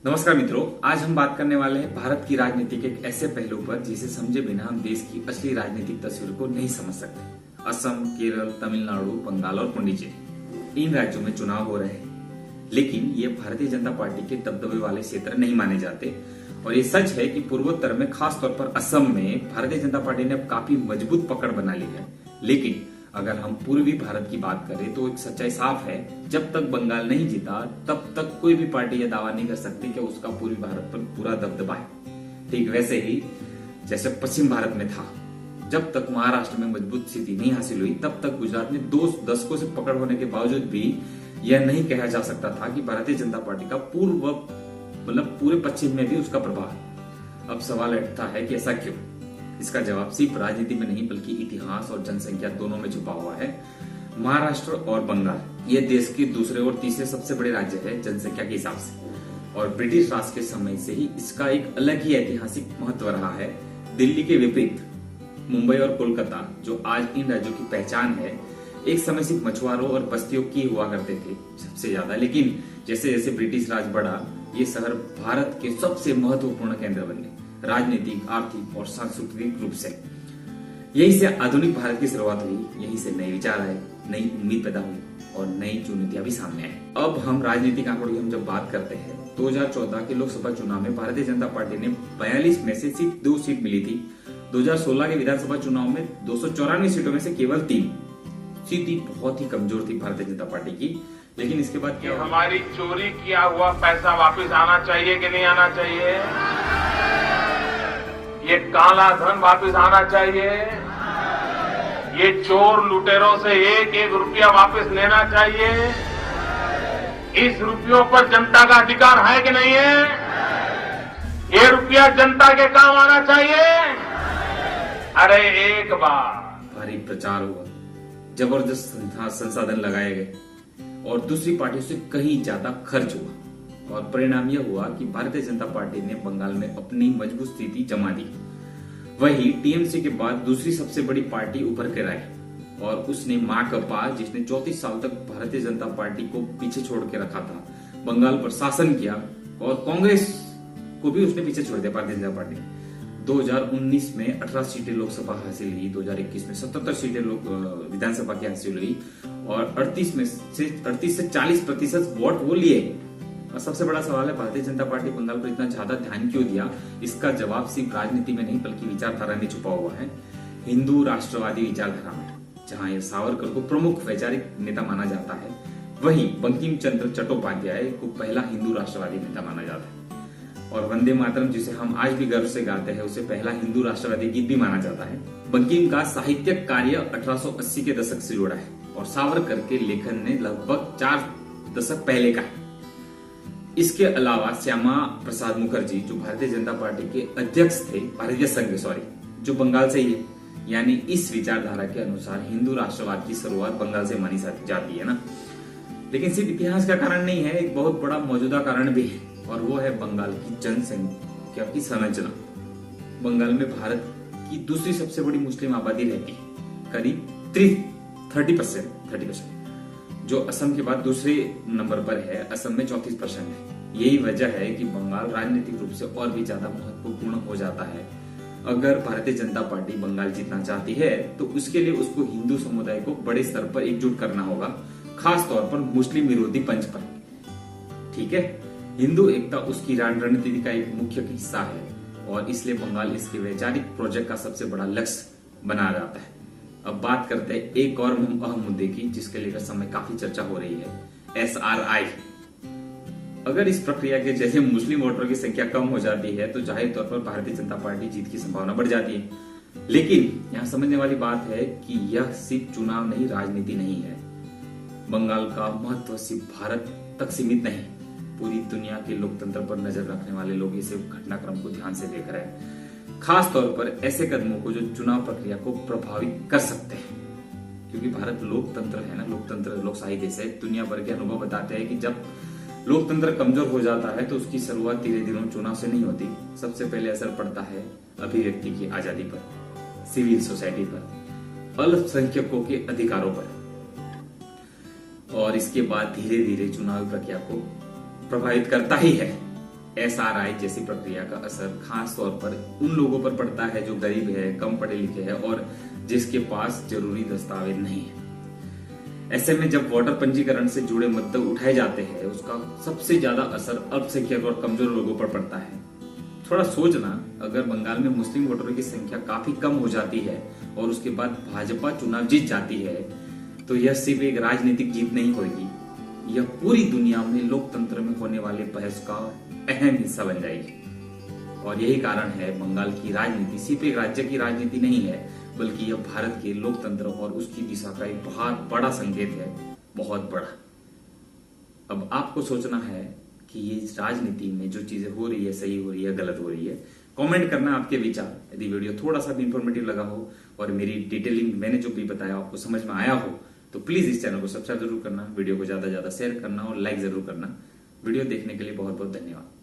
नमस्कार मित्रों, आज हम बात करने वाले हैं भारत की राजनीति के एक ऐसे पहलू पर जिसे समझे बिना हम देश की असली राजनीतिक तस्वीर को नहीं समझ सकते। असम, केरल, तमिलनाडु, बंगाल और पुडुचेरी, इन राज्यों में चुनाव हो रहे हैं, लेकिन ये भारतीय जनता पार्टी के दबदबे वाले क्षेत्र नहीं माने जाते। और ये सच है कि पूर्वोत्तर में, खास तौर पर असम में, भारतीय जनता पार्टी ने अब काफी मजबूत पकड़ बना ली है। लेकिन अगर हम पूर्वी भारत की बात करें तो एक सच्चाई साफ है, जब तक बंगाल नहीं जीता तब तक कोई भी पार्टी यह दावा नहीं कर सकती कि उसका पूर्वी भारत पर पूरा दबदबा है। ठीक वैसे ही जैसे पश्चिम भारत में था, जब तक महाराष्ट्र में मजबूत स्थिति नहीं हासिल हुई तब तक गुजरात में 2 दशकों से पकड़ होने के बावजूद भी यह नहीं कहा जा सकता था कि भारतीय जनता पार्टी का पूरे पश्चिम में भी उसका प्रभाव है। अब सवाल उठता है कि ऐसा क्यों? इसका जवाब सिर्फ राजनीति में नहीं बल्कि इतिहास और जनसंख्या दोनों में छुपा हुआ है। महाराष्ट्र और बंगाल ये देश के दूसरे और तीसरे सबसे बड़े राज्य है जनसंख्या के हिसाब से, और ब्रिटिश राज के समय से ही इसका एक अलग ही ऐतिहासिक महत्व रहा है। दिल्ली के विपरीत मुंबई और कोलकाता, जो आज इन राज्यों की पहचान है, एक समय सिर्फ मछुआरों और बस्तियों की हुआ करते थे सबसे ज्यादा, लेकिन जैसे जैसे ब्रिटिश राज बढ़ा, ये शहर भारत के सबसे महत्वपूर्ण केंद्र बन गए, राजनीतिक, आर्थिक और सांस्कृतिक रूप से। यही से आधुनिक भारत की शुरुआत हुई, यही से नए विचार आए, नई उम्मीद पैदा हुई और नई चुनौतियां भी सामने आई। अब हम राजनीतिक आंकड़ों की हम जब बात करते हैं, 2014 के लोकसभा चुनाव में भारतीय जनता पार्टी ने 42 में से सिर्फ 2 सीट मिली थी। 2016 के विधानसभा चुनाव में 294 सीटों में से केवल 3 सीटें बहुत ही कमजोर थी भारतीय जनता पार्टी की। लेकिन इसके बाद क्या, हमारी चोरी किया हुआ पैसा वापस आना चाहिए कि नहीं आना चाहिए? ये काला धन वापस आना चाहिए। ये चोर लुटेरों से एक एक रुपया वापस लेना चाहिए। इस रुपयों पर जनता का अधिकार है कि नहीं है? ये रुपया जनता के काम आना चाहिए। अरे एक बार भारी प्रचार हुआ, जबरदस्त संसाधन लगाए गए और दूसरी पार्टियों से कहीं ज्यादा खर्च हुआ, और परिणाम यह हुआ कि भारतीय जनता पार्टी ने बंगाल में अपनी मजबूत स्थिति जमा दी। वही टीएमसी के बाद दूसरी सबसे बड़ी पार्टी उभर कर आई, और उसने माकपा, जिसने 34 साल तक भारतीय जनता पार्टी को पीछे छोड़ के रखा था, बंगाल पर शासन किया, और कांग्रेस को भी उसने पीछे छोड़ दिया भारतीय जनता पार्टी। 2019 में 18 सीटें लोकसभा हासिल हुई, 2021 में 77 सीटें विधानसभा की हासिल हुई, और 38 से 40% वोट वो लिए। और सबसे बड़ा सवाल है, भारतीय जनता पार्टी बंगाल पर इतना ज्यादा ध्यान क्यों दिया? इसका जवाब सिर्फ राजनीति में नहीं बल्कि विचारधारा में छुपा हुआ है, हिंदू राष्ट्रवादी विचारधारा में, जहां यह सावरकर को प्रमुख वैचारिक नेता माना जाता है। वहीं बंकिम चंद्र चट्टोपाध्याय को पहला हिंदू राष्ट्रवादी नेता माना जाता है, और वंदे मातरम, जिसे हम आज भी गर्व से गाते हैं, उसे पहला हिंदू राष्ट्रवादी गीत भी माना जाता है। बंकिम का साहित्यिक कार्य 1880 के दशक से जुड़ा है, और सावरकर के लेखन ने लगभग 4 दशक पहले का है। इसके अलावा श्यामा प्रसाद मुखर्जी, जो भारतीय जनता पार्टी के अध्यक्ष थे, भारतीय संघ जो बंगाल से ही है, यानी इस विचारधारा के अनुसार हिंदू राष्ट्रवाद की शुरुआत बंगाल से मानी जाती है ना। लेकिन सिर्फ इतिहास का कारण नहीं है, एक बहुत बड़ा मौजूदा कारण भी है, और वो है बंगाल की जनसंख्या की संरचना। बंगाल में भारत की दूसरी सबसे बड़ी मुस्लिम आबादी रहती है, करीब 30%, जो असम के बाद दूसरे नंबर पर है। असम में 34% है। यही वजह है कि बंगाल राजनीतिक रूप से और भी ज्यादा महत्वपूर्ण हो जाता है। अगर भारतीय जनता पार्टी बंगाल जीतना चाहती है तो उसके लिए उसको हिंदू समुदाय को बड़े स्तर पर एकजुट करना होगा, खास तौर पर मुस्लिम विरोधी पंच पर। ठीक है, हिंदू एकता उसकी रणनीति का एक मुख्य हिस्सा है, और इसलिए बंगाल इसके वैचारिक प्रोजेक्ट का सबसे बड़ा लक्ष्य बना जाता है। अब बात करते हैं एक और अहम मुद्दे की, जिसके लेकर समय काफी चर्चा हो रही है, SRI। अगर इस प्रक्रिया के जैसे मुस्लिम वोटरों की संख्या कम हो जाती है तो जाहिर तौर पर भारतीय जनता पार्टी जीत की संभावना बढ़ जाती है। लेकिन यहाँ समझने वाली बात है कि यह सिर्फ चुनाव नहीं, राजनीति नहीं है। बंगाल का महत्व सिर्फ भारत तक सीमित नहीं, पूरी दुनिया के लोकतंत्र पर नजर रखने वाले लोग इसे घटनाक्रम को ध्यान से देख रहे हैं, खास तौर पर ऐसे कदमों को जो चुनाव प्रक्रिया को प्रभावित कर सकते हैं। क्योंकि भारत लोकतंत्र है ना, लोकतंत्र लोकशाही देश है। दुनिया भर के अनुभव बताते हैं कि जब लोकतंत्र कमजोर हो जाता है तो उसकी शुरुआत धीरे धीरे चुनाव से नहीं होती। सबसे पहले असर पड़ता है अभिव्यक्ति की आजादी पर, सिविल सोसाइटी पर, अल्पसंख्यकों के अधिकारों पर, और इसके बाद धीरे धीरे चुनावी प्रक्रिया को प्रभावित करता ही है। SRI जैसी प्रक्रिया का असर खास तौर पर उन लोगों पर पड़ता है जो गरीब है, कम पढ़े लिखे हैं और जिसके पास जरूरी दस्तावेज नहीं है। ऐसे में जब वोटर पंजीकरण से जुड़े मुद्दे उठाए जाते हैं, उसका सबसे ज्यादा असर अल्पसंख्यक और कमजोर लोगों पर पड़ता है। थोड़ा सोचना, अगर बंगाल में मुस्लिम वोटरों की संख्या काफी कम हो जाती है और उसके बाद भाजपा चुनाव जीत जाती है, तो यह सिर्फ एक राजनीतिक जीत नहीं होगी, यह पूरी दुनिया में लोकतंत्र में होने वाले बहस का अहम हिस्सा बन जाएगी। और यही कारण है बंगाल की राजनीति सिर्फ एक राज्य की राजनीति नहीं है, बल्कि यह भारत के लोकतंत्र और उसकी दिशा का एक बहुत बड़ा संकेत है, बहुत बड़ा। अब आपको सोचना है कि ये राजनीति में जो चीजें हो रही है सही हो रही है, गलत हो रही है। कमेंट करना आपके विचार। यदि वीडियो थोड़ा सा भी इंफॉर्मेटिव लगा हो और मेरी डिटेलिंग मैंने जो भी बताया आपको समझ में आया हो, तो प्लीज इस चैनल को सब्सक्राइब जरूर करना, वीडियो को ज्यादा से ज्यादा शेयर करना और लाइक जरूर करना। वीडियो देखने के लिए बहुत बहुत धन्यवाद।